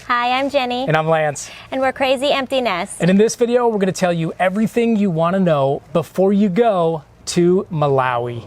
Hi, I'm Jenny. And I'm Lance. And we're Crazy Empty Nest. And in this video, we're going to tell you everything you want to know before you go to Malawi.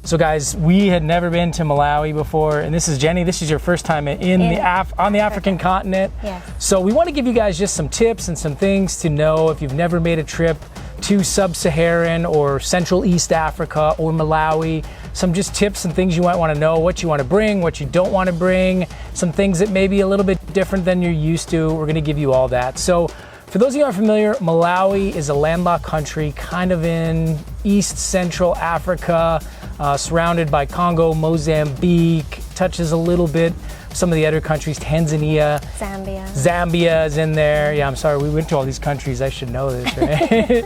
So guys, we had never been to Malawi before, and this is Jenny. This is your first time on the African continent. Yes. So we want to give you guys just some tips and some things to know if you've never made a trip to Sub-Saharan or Central East Africa or Malawi. Some just tips and things you might want to know, what you want to bring, what you don't want to bring, some things that may be a little bit different than you're used to. We're going to give you all that. So for those of you who aren't familiar, Malawi is a landlocked country kind of in East Central Africa, surrounded by Congo, Mozambique, touches a little bit some of the other countries, Tanzania. Zambia is in there. Yeah, I'm sorry, we went to all these countries. I should know this, right?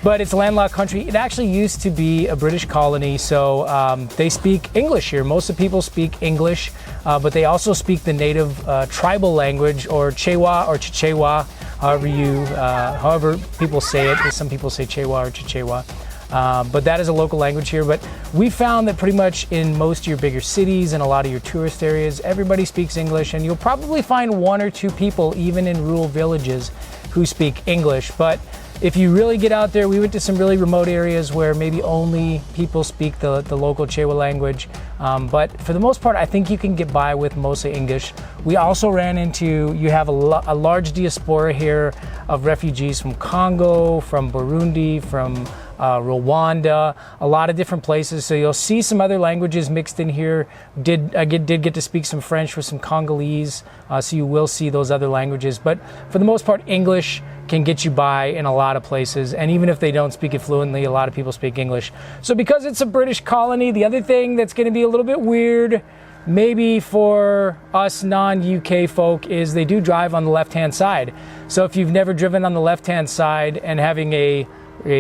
But it's a landlocked country. It actually used to be a British colony, so they speak English here. Most of the people speak English, but they also speak the native tribal language, or Chewa or Chichewa, however people say it. Some people say Chewa or Chichewa. But that is a local language here. But we found that pretty much in most of your bigger cities and a lot of your tourist areas, everybody speaks English, and you'll probably find one or two people, even in rural villages, who speak English. But if you really get out there, we went to some really remote areas where maybe only people speak the local Chewa language. But for the most part, I think you can get by with mostly English. We also ran into, you have a large diaspora here of refugees from Congo, from Burundi, from Rwanda, a lot of different places. So you'll see some other languages mixed in here. Did get to speak some French with some Congolese, so you will see those other languages. But for the most part, English can get you by in a lot of places. And even if they don't speak it fluently, a lot of people speak English. So because it's a British colony, the other thing that's going to be a little bit weird, maybe for us non-UK folk, is they do drive on the left-hand side. So if you've never driven on the left-hand side and having a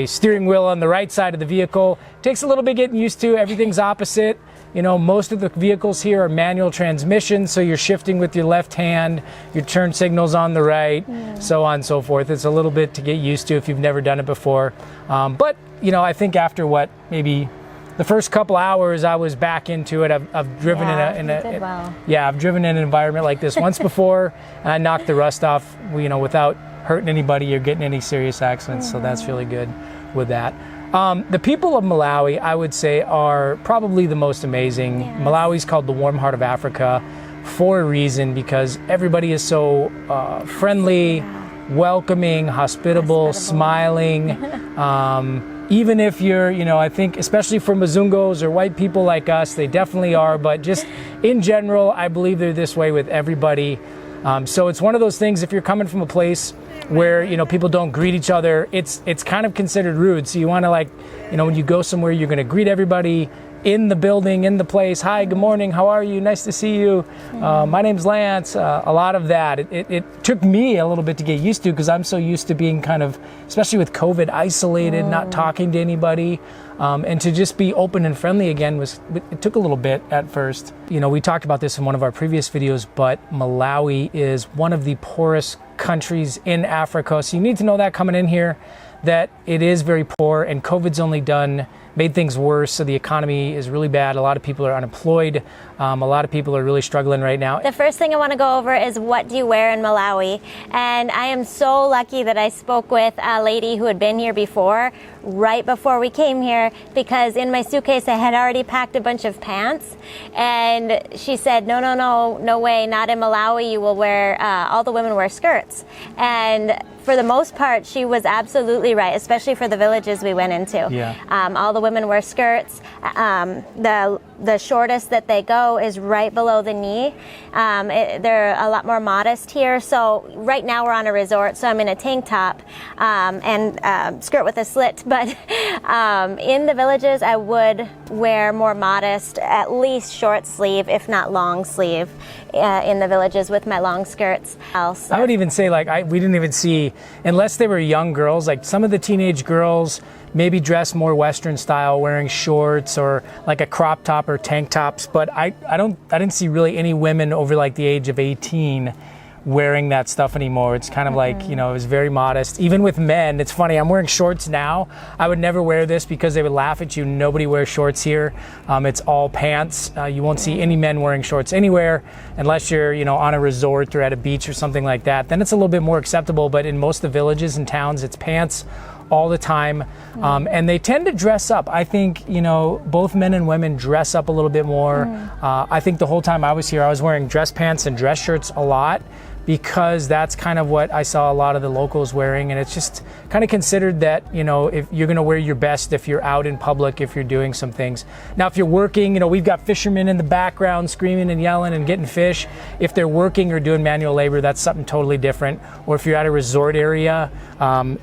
steering wheel on the right side of the vehicle, takes a little bit getting used to. Everything's opposite. You know, most of the vehicles here are manual transmission, so you're shifting with your left hand, your turn signal's on the right, so on and so forth. It's a little bit to get used to if you've never done it before. But, you know, I think after maybe the first couple hours I was back into it. I've driven I've driven in an environment like this once before, and I knocked the rust off, without hurting anybody or getting any serious accidents. So that's really good with that. The people of Malawi, I would say, are probably the most amazing. Yes. Malawi's called the warm heart of Africa for a reason, because everybody is so friendly, welcoming, hospitable, smiling. Even if you're, I think, especially for Mzungos or white people like us, they definitely are. But just in general, I believe they're this way with everybody. So it's one of those things, if you're coming from a place where, people don't greet each other, it's kind of considered rude. So you want to, when you go somewhere, you're going to greet everybody in the building, in the place. Hi, good morning, how are you? Nice to see you. My name's Lance. A lot of that. It took me a little bit to get used to, because I'm so used to being kind of, especially with COVID, isolated, not talking to anybody. And to just be open and friendly again it took a little bit at first. We talked about this in one of our previous videos, but Malawi is one of the poorest countries in Africa. So you need to know that coming in here, that it is very poor, and COVID's only made things worse. So the economy is really bad. A lot of people are unemployed. A lot of people are really struggling right now. The first thing I want to go over is, what do you wear in Malawi? And I am so lucky that I spoke with a lady who had been here before, right before we came here, because in my suitcase I had already packed a bunch of pants, and she said, no way, not in Malawi. You will wear, all the women wear skirts. And for the most part, she was absolutely right, especially for the villages we went into. Yeah. All the women wear skirts. The shortest that they go is right below the knee. They're a lot more modest here. So right now we're on a resort, so I'm in a tank top and skirt with a slit. But in the villages, I would wear more modest, at least short sleeve, if not long sleeve, in the villages with my long skirts. I would even say, we didn't even see, unless they were young girls, like some of the teenage girls maybe dress more Western style, wearing shorts or like a crop top top or tank tops, but I didn't see really any women over like the age of 18 wearing that stuff anymore. It's kind of like, you know, it was very modest. Even with men, it's funny, I'm wearing shorts now. I would never wear this because they would laugh at you. Nobody wears shorts here. It's all pants. You won't see any men wearing shorts anywhere unless you're, you know, on a resort or at a beach or something like that. Then it's a little bit more acceptable, but in most of the villages and towns, it's pants all the time. And they tend to dress up. I think, you know, both men and women dress up a little bit more. I think the whole time I was here, I was wearing dress pants and dress shirts a lot, because that's kind of what I saw a lot of the locals wearing. And it's just kind of considered that, you know, if you're gonna wear your best if you're out in public, if you're doing some things. Now, if you're working, you know, we've got fishermen in the background screaming and yelling and getting fish. If they're working or doing manual labor, that's something totally different. Or if you're at a resort area,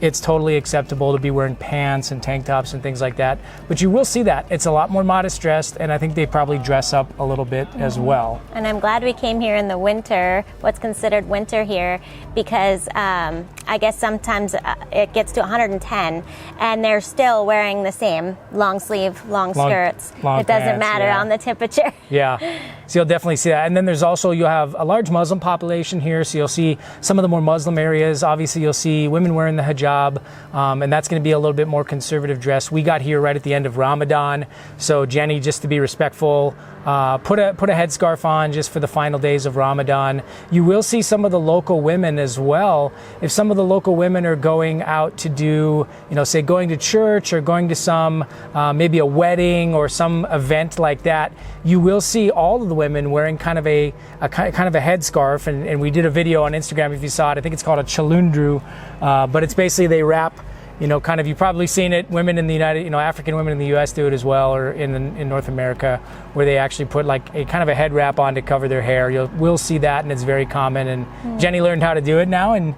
it's totally acceptable to be wearing pants and tank tops and things like that. But you will see that. It's a lot more modest dressed, and I think they probably dress up a little bit as well. And I'm glad we came here in the winter, what's considered winter here, because I guess sometimes it gets to 110 and they're still wearing the same long sleeve, long skirts. It doesn't pants, matter on the temperature. Yeah, so you'll definitely see that. And then there's also, you'll have a large Muslim population here, so you'll see some of the more Muslim areas. Obviously, you'll see women wearing the hijab, and that's going to be a little bit more conservative dress. We got here right at the end of Ramadan, so Jenny, just to be respectful, put a headscarf on just for the final days of Ramadan. You will see some of the local women as well. If some of the local women are going out to do, you know, say going to church or going to some, maybe a wedding or some event like that, you will see all of the women wearing kind of a headscarf. And we did a video on Instagram if you saw it. I think it's called a chalundru, but it's basically they wrap, you know, kind of, you've probably seen it, women in the African women in the US do it as well, or in North America, where they actually put like a kind of a head wrap on to cover their hair. We'll see that, and it's very common, and Jenny learned how to do it now, and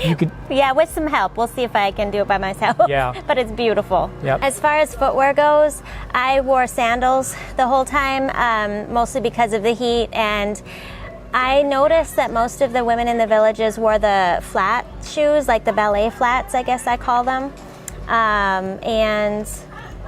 you could... Yeah, with some help. We'll see if I can do it by myself. Yeah. But it's beautiful. Yep. As far as footwear goes, I wore sandals the whole time, mostly because of the heat, and I noticed that most of the women in the villages wore the flat shoes, like the ballet flats, I guess I call them. And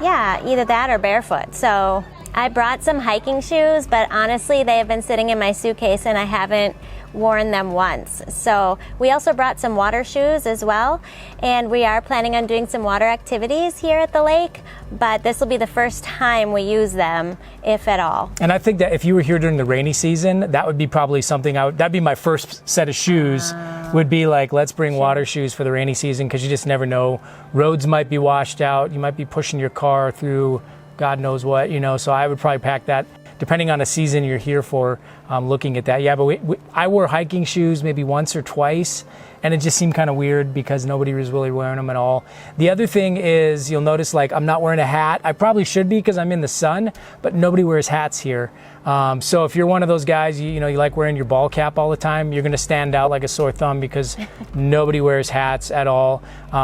yeah, either that or barefoot. So I brought some hiking shoes, but honestly, they have been sitting in my suitcase and I haven't worn them once. So we also brought some water shoes as well, and we are planning on doing some water activities here at the lake, but this will be the first time we use them, if at all. And I think that if you were here during the rainy season, that would be probably something that'd be my first set of shoes, would be like, let's bring water shoes for the rainy season, because you just never know. Roads might be washed out, you might be pushing your car through God knows what, you know, so I would probably pack that, depending on the season you're here for, looking at that. Yeah, but I wore hiking shoes maybe once or twice, and it just seemed kind of weird because nobody was really wearing them at all. The other thing is, you'll notice, like, I'm not wearing a hat. I probably should be because I'm in the sun, but nobody wears hats here. So if you're one of those guys, you like wearing your ball cap all the time, you're going to stand out like a sore thumb because nobody wears hats at all.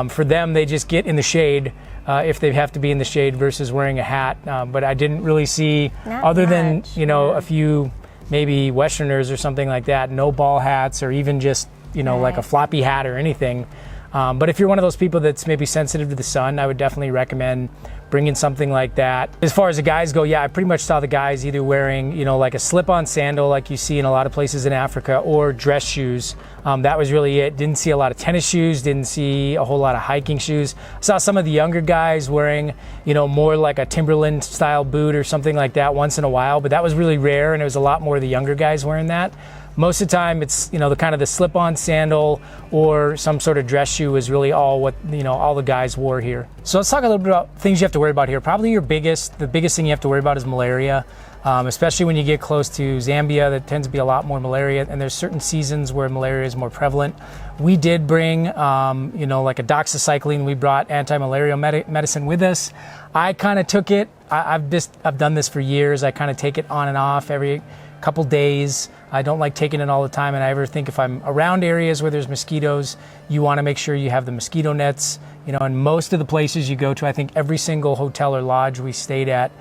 For them, they just get in the shade if they have to be in the shade versus wearing a hat. But I didn't really see, other than, a few maybe Westerners or something like that, no ball hats or even just, like a floppy hat or anything. But if you're one of those people that's maybe sensitive to the sun, I would definitely recommend bringing something like that. As far as the guys go, yeah, I pretty much saw the guys either wearing, like a slip-on sandal like you see in a lot of places in Africa, or dress shoes. That was really it. Didn't see a lot of tennis shoes, didn't see a whole lot of hiking shoes. Saw some of the younger guys wearing, more like a Timberland style boot or something like that once in a while, but that was really rare, and it was a lot more of the younger guys wearing that. Most of the time, it's, the kind of the slip-on sandal or some sort of dress shoe is really all what, all the guys wore here. So let's talk a little bit about things you have to worry about here. Probably the biggest thing you have to worry about is malaria, especially when you get close to Zambia. That tends to be a lot more malaria, and there's certain seasons where malaria is more prevalent. We did bring, like a doxycycline. We brought anti-malaria medicine with us. I kind of took it. I've done this for years. I kind of take it on and off every couple days. I don't like taking it all the time, and I ever think if I'm around areas where there's mosquitoes, you want to make sure you have the mosquito nets. And most of the places you go to, I think every single hotel or lodge we stayed at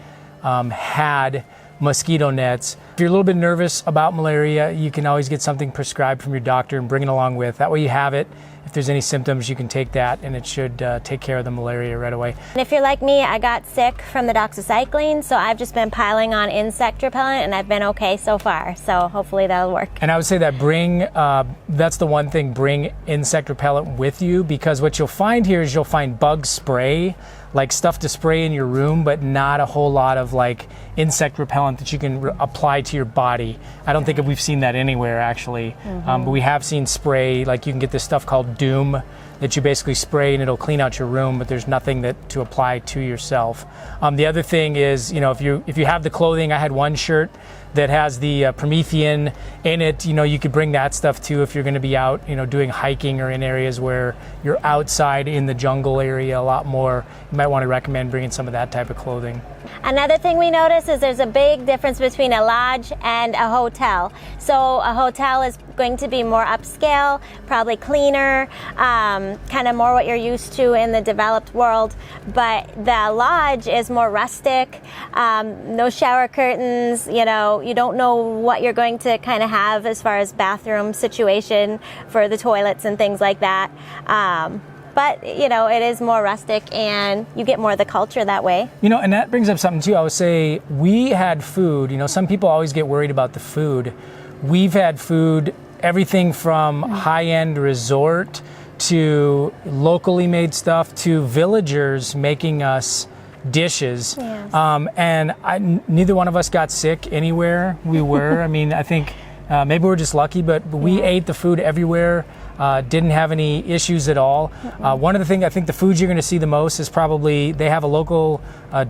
had mosquito nets. If you're a little bit nervous about malaria, you can always get something prescribed from your doctor and bring it along with. That way you have it. If there's any symptoms, you can take that and it should take care of the malaria right away. And if you're like me, I got sick from the doxycycline, so I've just been piling on insect repellent and I've been okay so far. So hopefully that'll work. And I would say that that's the one thing, bring insect repellent with you, because what you'll find here is you'll find bug spray, like stuff to spray in your room, but not a whole lot of like insect repellent that you can apply to your body. I don't think we've seen that anywhere actually, but we have seen spray, like you can get this stuff called Doom that you basically spray and it'll clean out your room, but there's nothing that to apply to yourself. The other thing is, if you have the clothing, I had one shirt that has the Promethean in it, you could bring that stuff too if you're going to be out, doing hiking or in areas where you're outside in the jungle area a lot more. You might want to recommend bringing some of that type of clothing. Another thing we notice is there's a big difference between a lodge and a hotel. So a hotel is going to be more upscale, probably cleaner, kind of more what you're used to in the developed world. But the lodge is more rustic, no shower curtains, you don't know what you're going to kind of have as far as bathroom situation for the toilets and things like that. But, it is more rustic and you get more of the culture that way. And that brings up something too. I would say we had food, some people always get worried about the food. We've had food, everything from high-end resort to locally made stuff to villagers making us dishes. Yes. And neither one of us got sick anywhere we were. I think maybe we're just lucky, but we ate the food everywhere. Didn't have any issues at all. One of the things, I think the foods you're going to see the most is probably, they have a local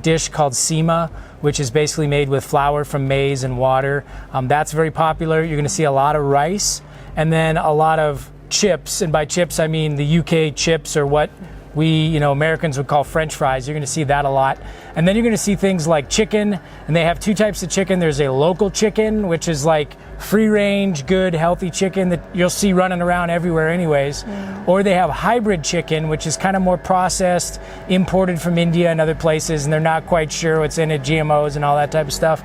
dish called sima, which is basically made with flour from maize and water. That's very popular. You're going to see a lot of rice and then a lot of chips. And by chips, I mean the UK chips, or what we, Americans would call French fries. You're going to see that a lot. And then you're going to see things like chicken, and they have two types of chicken. There's a local chicken, which is like free range, good, healthy chicken that you'll see running around everywhere anyways. Or they have hybrid chicken, which is kind of more processed, imported from India and other places, and they're not quite sure what's in it, GMOs and all that type of stuff.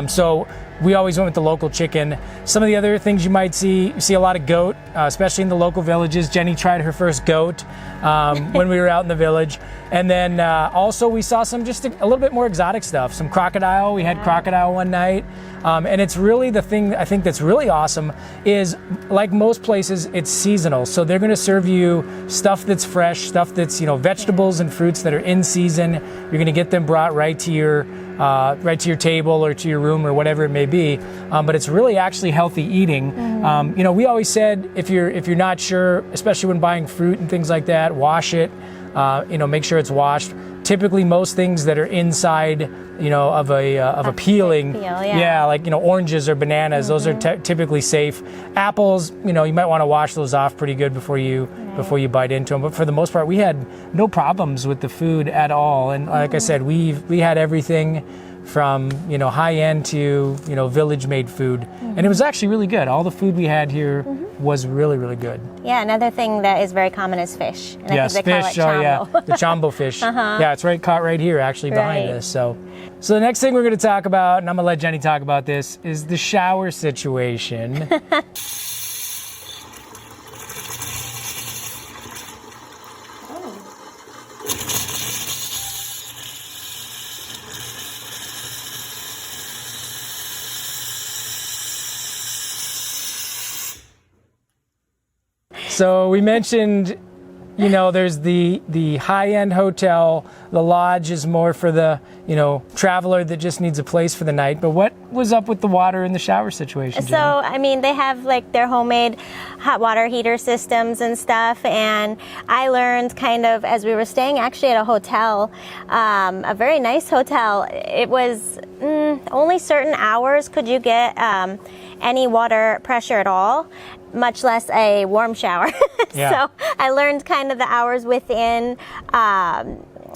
So we always went with the local chicken. Some of the other things you might see, you see a lot of goat, especially in the local villages. Jenny tried her first goat when we were out in the village. And then also we saw some just a little bit more exotic stuff. Some crocodile. We had crocodile one night. And it's really the thing I think that's really awesome is, like most places, it's seasonal. So they're going to serve you stuff that's fresh, stuff that's, vegetables and fruits that are in season. You're going to get them brought right to your table or to your room or whatever it may be. But it's really actually healthy eating. We always said if you're not sure, especially when buying fruit and things like that, wash it. Make sure it's washed. Typically, most things that are inside, of a peeling, like oranges or bananas, those are typically safe. Apples, you might want to wash those off pretty good before you bite into them. But for the most part, we had no problems with the food at all. And like I said, we had everything from high end to village made food, and it was actually really good. All the food we had here was really, really good. Yeah, another thing that is very common is fish. And yes, I think fish. they call it chambo. The chambo fish. Yeah, it's caught right here, actually behind us. So the next thing we're going to talk about, and I'm going to let Jenny talk about this, is the shower situation. So we mentioned, there's the high-end hotel. The lodge is more for the, traveler that just needs a place for the night. But what was up with the water in the shower situation, Jenny? So, they have like their homemade hot water heater systems and stuff. And I learned kind of as we were staying actually at a hotel, a very nice hotel. It was only certain hours could you get any water pressure at all, much less a warm shower. So I learned kind of the hours within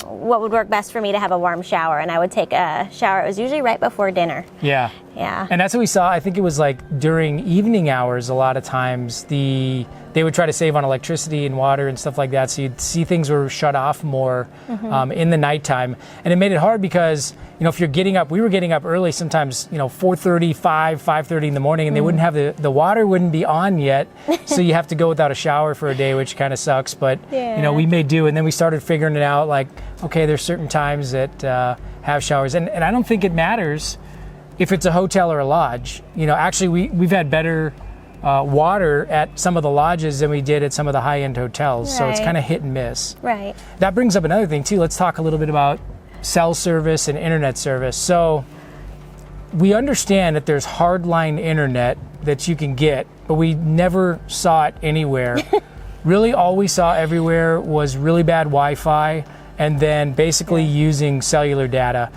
what would work best for me to have a warm shower, and I would take a shower. It was usually right before dinner. Yeah. Yeah. And that's what we saw. I think it was like during evening hours, a lot of times they would try to save on electricity and water and stuff like that. So you'd see things were shut off more in the nighttime. And it made it hard because, if you're getting up, we were getting up early sometimes, 4:30, 5:30 in the morning, and they wouldn't have the water wouldn't be on yet. So you have to go without a shower for a day, which kind of sucks. But, we made do. And then we started figuring it out like, okay, there's certain times that have showers. And I don't think it matters if it's a hotel or a lodge. Actually, we've had better water at some of the lodges than we did at some of the high-end hotels. Right. So it's kind of hit and miss. Right. That brings up another thing too. Let's talk a little bit about cell service and internet service. So we understand that there's hardline internet that you can get, but we never saw it anywhere. Really, all we saw everywhere was really bad Wi-Fi and then basically using cellular data.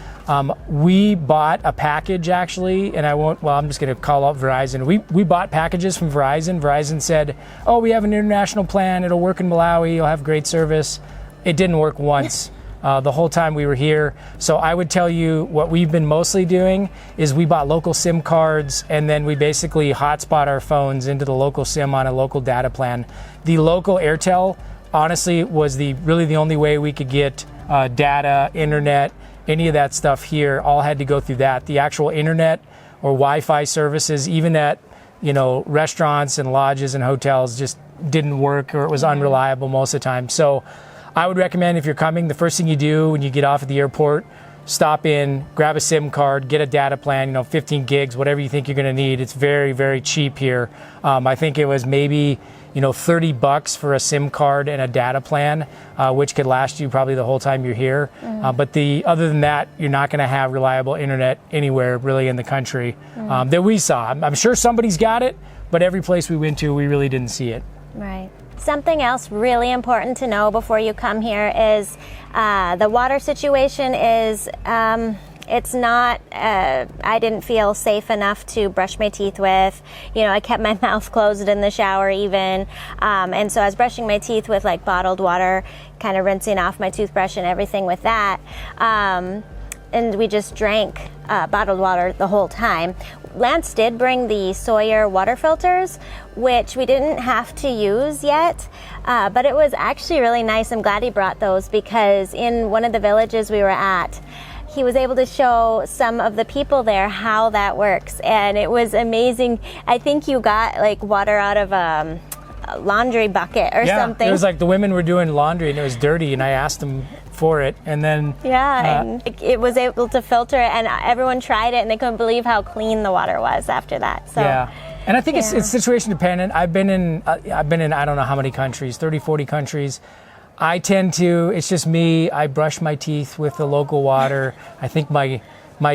We bought a package actually, and I'm just gonna call out Verizon. We bought packages from Verizon. Verizon said, oh, we have an international plan, it'll work in Malawi, you'll have great service. It didn't work once. The whole time we were here. So I would tell you what we've been mostly doing is we bought local SIM cards and then we basically hotspot our phones into the local SIM on a local data plan. The local Airtel honestly was really the only way we could get data, internet, any of that stuff here, all had to go through that. The actual internet or Wi-Fi services, even at restaurants and lodges and hotels, just didn't work, or it was unreliable most of the time. So I would recommend, if you're coming, the first thing you do when you get off at the airport, stop in, grab a SIM card, get a data plan, 15 gigs, whatever you think you're going to need. It's very, very cheap here. I think it was maybe $30 for a SIM card and a data plan, which could last you probably the whole time you're here. But other than that, you're not going to have reliable internet anywhere really in the country that we saw. I'm sure somebody's got it, but every place we went to, we really didn't see it. Right. Something else really important to know before you come here is the water situation is it's not, I didn't feel safe enough to brush my teeth with. I kept my mouth closed in the shower even. And so I was brushing my teeth with like bottled water, kind of rinsing off my toothbrush and everything with that. And we just drank bottled water the whole time. Lance did bring the Sawyer water filters, which we didn't have to use yet, but it was actually really nice. I'm glad he brought those because in one of the villages we were at, he was able to show some of the people there how that works, and it was amazing. I think you got like water out of a laundry bucket or something. It was like the women were doing laundry and it was dirty, and I asked them for it, and then and it was able to filter it, and everyone tried it and they couldn't believe how clean the water was after that. So and I think it's situation dependent. I've been in I don't know how many countries, 30, 40 countries. I tend to, it's just me, I brush my teeth with the local water. I think my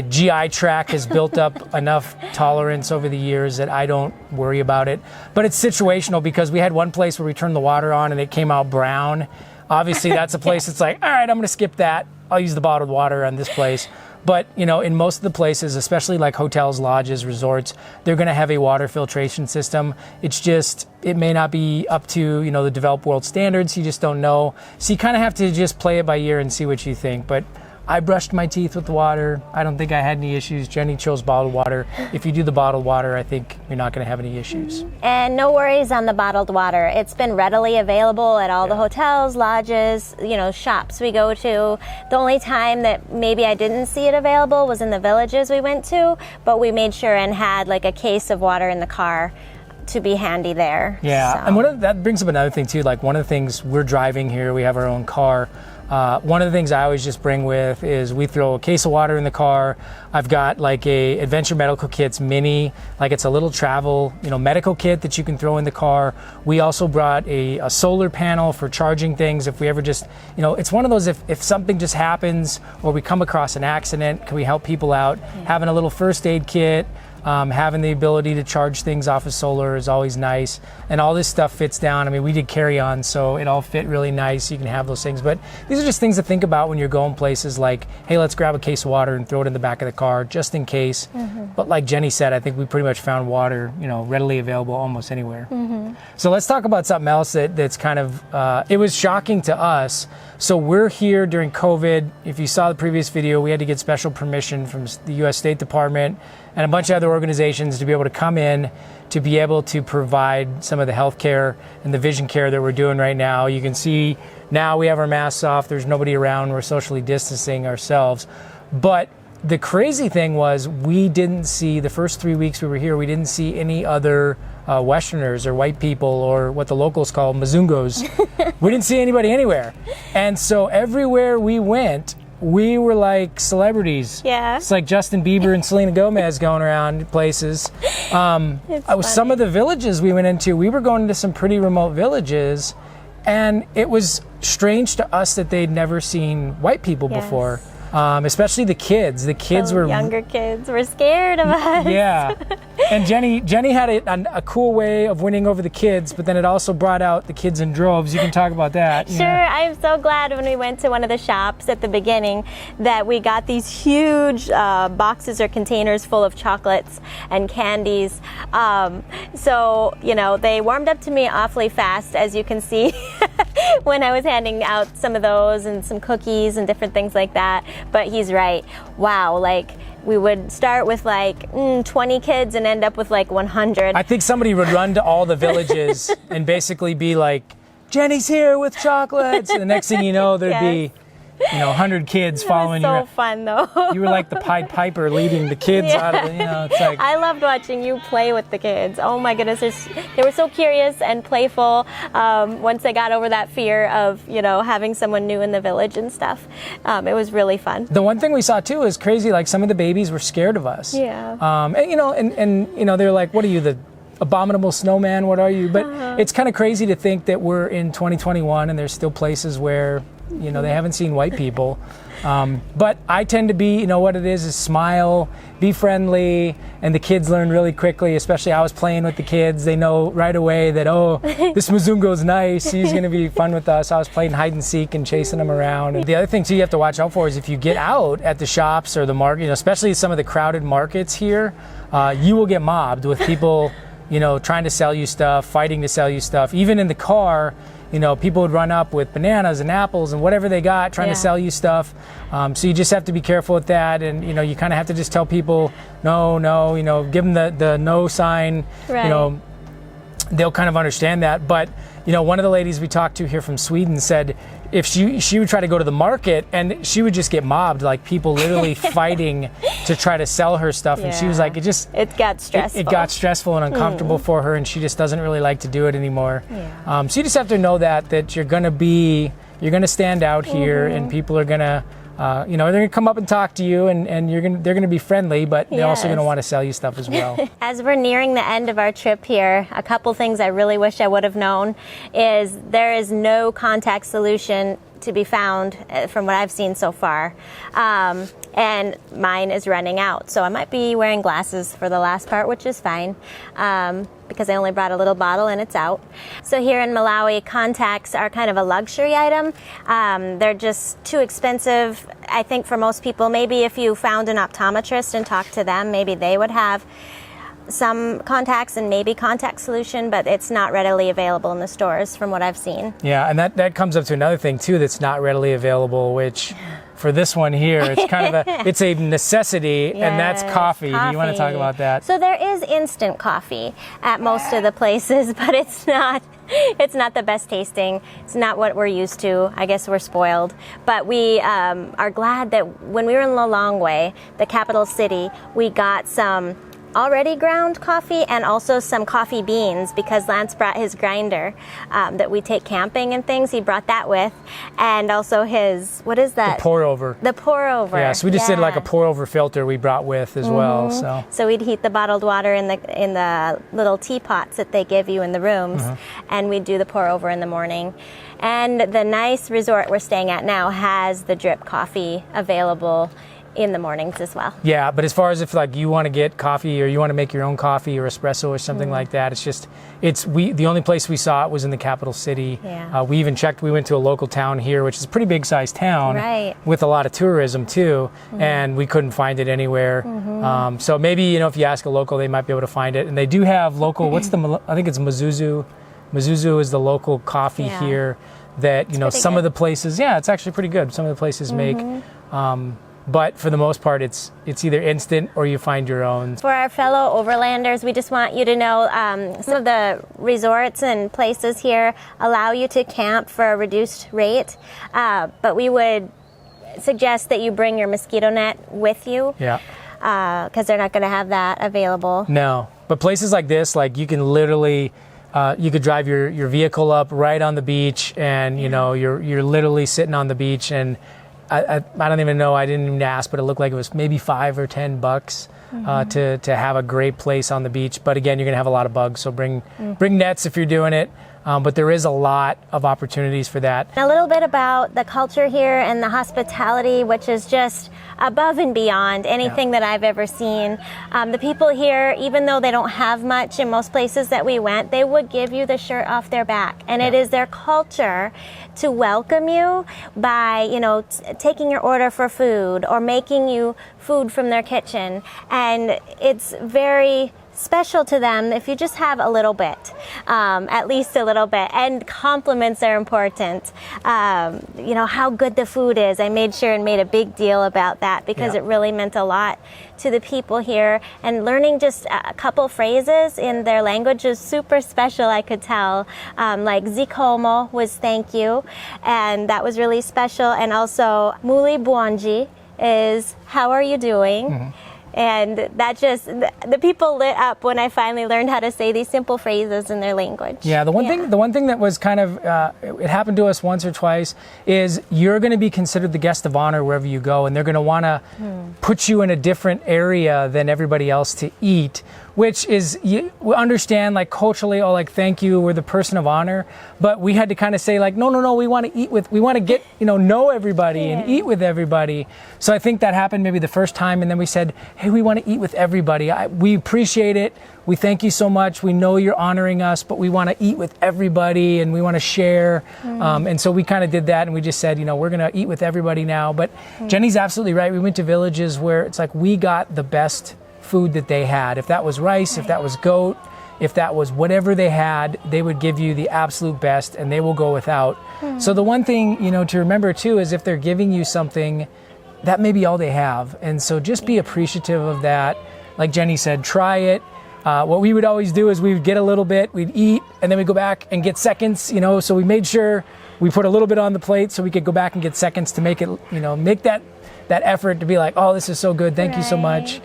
GI tract has built up enough tolerance over the years that I don't worry about it. But it's situational because we had one place where we turned the water on and it came out brown. Obviously, that's a place that's like, all right, I'm going to skip that. I'll use the bottled water on this place. But, in most of the places, especially like hotels, lodges, resorts, they're going to have a water filtration system. It's just, it may not be up to, the developed world standards. You just don't know. So you kind of have to just play it by ear and see what you think. But I brushed my teeth with the water. I don't think I had any issues. Jenny chose bottled water. If you do the bottled water, I think you're not going to have any issues. And no worries on the bottled water. It's been readily available at all the hotels, lodges, shops we go to. The only time that maybe I didn't see it available was in the villages we went to, but we made sure and had like a case of water in the car to be handy there. Yeah, so. And that brings up another thing too. Like one of the things, we're driving here, we have our own car. One of the things I always just bring with is we throw a case of water in the car. I've got like a Adventure Medical Kits mini, like it's a little travel, medical kit that you can throw in the car. We also brought a solar panel for charging things. If we ever just, it's one of those, if something just happens or we come across an accident, can we help people out? Having a little first aid kit. Having the ability to charge things off of solar is always nice, and all this stuff fits down. I mean, we did carry-on, so it all fit really nice. You can have those things, but these are just things to think about when you're going places like, hey, let's grab a case of water and throw it in the back of the car just in case. But like Jenny said, I think we pretty much found water, readily available almost anywhere. So let's talk about something else that's kind of, it was shocking to us. So we're here during COVID. If you saw the previous video, we had to get special permission from the U.S. State Department and a bunch of other organizations to be able to come in to be able to provide some of the health care and the vision care that we're doing right now. You can see now we have our masks off. There's nobody around. We're socially distancing ourselves. But the crazy thing was we didn't see, the first 3 weeks we were here, we didn't see any other Westerners or white people or what the locals call Mzungos. We didn't see anybody anywhere. And so everywhere we went, we were like celebrities. Yeah. It's like Justin Bieber and Selena Gomez going around places. Some of the villages we went into, we were going to some pretty remote villages, and it was strange to us that they'd never seen white people before. Especially the kids. The kids were younger kids were scared of us. Yeah, and Jenny had a cool way of winning over the kids, but then it also brought out the kids in droves. You can talk about that. Sure, I'm so glad when we went to one of the shops at the beginning that we got these huge boxes or containers full of chocolates and candies. So, you know, they warmed up to me awfully fast, as you can see, when I was handing out some of those and some cookies and different things like that. But he's right. Wow, like we would start with like 20 kids and end up with like 100. I think somebody would run to all the villages and basically be like, Jenny's here with chocolates. And the next thing you know, there'd be, 100 kids following you. It was so fun, though. You were like the Pied Piper leading the kids out of the, it's like. I loved watching you play with the kids. Oh my goodness, they were so curious and playful once they got over that fear of, having someone new in the village and stuff. It was really fun. The one thing we saw too is crazy, like some of the babies were scared of us. Yeah. And they're like, what are you, the abominable snowman? What are you? But it's kind of crazy to think that we're in 2021 and there's still places where they haven't seen white people. But I tend to be, what it is smile, be friendly, and the kids learn really quickly, especially I was playing with the kids. They know right away that, this Mzungo's nice. He's going to be fun with us. I was playing hide and seek and chasing them around. And the other thing, too, you have to watch out for is if you get out at the shops or the market, especially some of the crowded markets here, you will get mobbed with people, trying to sell you stuff, fighting to sell you stuff. Even in the car, people would run up with bananas and apples and whatever they got, trying to sell you stuff. So you just have to be careful with that. And, you kind of have to just tell people, no, give them the no sign. Right. They'll kind of understand that. But, one of the ladies we talked to here from Sweden said if she would try to go to the market and she would just get mobbed, like people literally fighting to try to sell her stuff. And she was like, it got stressful. It got stressful and uncomfortable for her, and she just doesn't really like to do it anymore. Yeah. So you just have to know that you're going to stand out here, and people are going to, they're going to come up and talk to you, and they're going to be friendly, but they're also going to want to sell you stuff as well. As we're nearing the end of our trip here, a couple things I really wish I would have known is there is no contact solution to be found from what I've seen so far. And mine is running out. So I might be wearing glasses for the last part, which is fine. Because I only brought a little bottle and it's out. So here in Malawi, contacts are kind of a luxury item. They're just too expensive, I think, for most people. Maybe if you found an optometrist and talked to them, maybe they would have some contacts and maybe contact solution, but it's not readily available in the stores from what I've seen. Yeah, and that comes up to another thing too that's not readily available, which for this one here, it's kind of it's a necessity, and that's coffee. Do you want to talk about that? So there is instant coffee at most of the places, but it's not the best tasting. It's not what we're used to. I guess we're spoiled. But we are glad that when we were in Lilongwe, the capital city, we got some already ground coffee and also some coffee beans, because Lance brought his grinder that we take camping and things. He brought that with, and also his, what is that? The pour over. The pour over. Yeah, so we just did like a pour over filter we brought with as well. So we'd heat the bottled water in the little teapots that they give you in the rooms, and we'd do the pour over in the morning. And the nice resort we're staying at now has the drip coffee available in the mornings as well. Yeah, but as far as if like you want to get coffee or you want to make your own coffee or espresso or something like that, the only place we saw it was in the capital city. Yeah. We even checked, we went to a local town here, which is a pretty big sized town with a lot of tourism too, and we couldn't find it anywhere. So maybe, if you ask a local, they might be able to find it. And they do have local, I think it's Mzuzu. Mzuzu is the local coffee here that, some of the places, it's actually pretty good. Some of the places make but for the most part, it's either instant or you find your own. For our fellow overlanders, we just want you to know some of the resorts and places here allow you to camp for a reduced rate, but we would suggest that you bring your mosquito net with you. Yeah. Because they're not going to have that available. No, but places like this, like you can literally, you could drive your vehicle up right on the beach, and you know you're literally sitting on the beach, and I don't even know, I didn't even ask, but it looked like it was maybe $5 or $10 to have a great place on the beach. But again, you're gonna have a lot of bugs, so bring nets if you're doing it. But there is a lot of opportunities for that. A little bit about the culture here and the hospitality, which is just above and beyond anything that I've ever seen. The people here, even though they don't have much in most places that we went, they would give you the shirt off their back. And it is their culture to welcome you by, you know, taking your order for food or making you food from their kitchen. And it's very special to them if you just have a little bit, at least a little bit. And compliments are important. You know, how good the food is. I made sure and made a big deal about that because it really meant a lot to the people here. And learning just a couple phrases in their language is super special, I could tell. Like zikomo was thank you, and that was really special. And also muli buonji is how are you doing? And that just, the people lit up when I finally learned how to say these simple phrases in their language. Yeah, the one thing that was kind of, it happened to us once or twice, is you're going to be considered the guest of honor wherever you go, and they're going to want to put you in a different area than everybody else to eat, which is, we understand like culturally, oh, like thank you, we're the person of honor, but we had to kind of say like, no, we want to eat with, we want to get, know everybody and eat with everybody. So I think that happened maybe the first time, and then we said, hey, we want to eat with everybody. We appreciate it. We thank you so much. We know you're honoring us, but we want to eat with everybody and we want to share. And so we kind of did that, and we just said, we're going to eat with everybody now. But Jenny's absolutely right. We went to villages where it's like we got the best food that they had. If that was rice, if that was goat, if that was whatever they had, they would give you the absolute best, and they will go without. So the one thing, to remember too, is if they're giving you something, that may be all they have. And so just be appreciative of that. Like Jenny said, try it. What we would always do is we would get a little bit, we'd eat, and then we'd go back and get seconds, so we made sure we put a little bit on the plate so we could go back and get seconds to make it, make that effort to be like, oh, this is so good, thank you so much.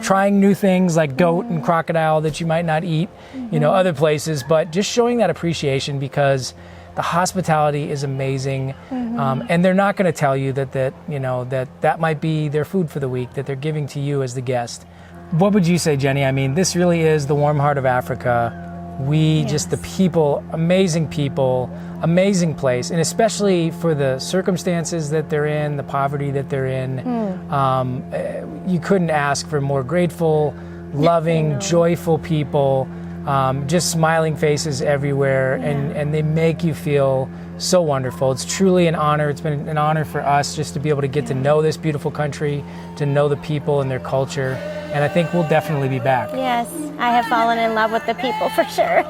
Trying new things like goat and crocodile that you might not eat, other places, but just showing that appreciation, because the hospitality is amazing, and they're not going to tell you that might be their food for the week that they're giving to you as the guest. What would you say, Jenny? I mean, this really is the warm heart of Africa. Just the people, amazing place, and especially for the circumstances that they're in, the poverty that they're in, you couldn't ask for more grateful, loving, joyful people. Just smiling faces everywhere, and they make you feel so wonderful. It's truly an honor. It's been an honor for us just to be able to get to know this beautiful country, to know the people and their culture, and I think we'll definitely be back. Yes, I have fallen in love with the people for sure.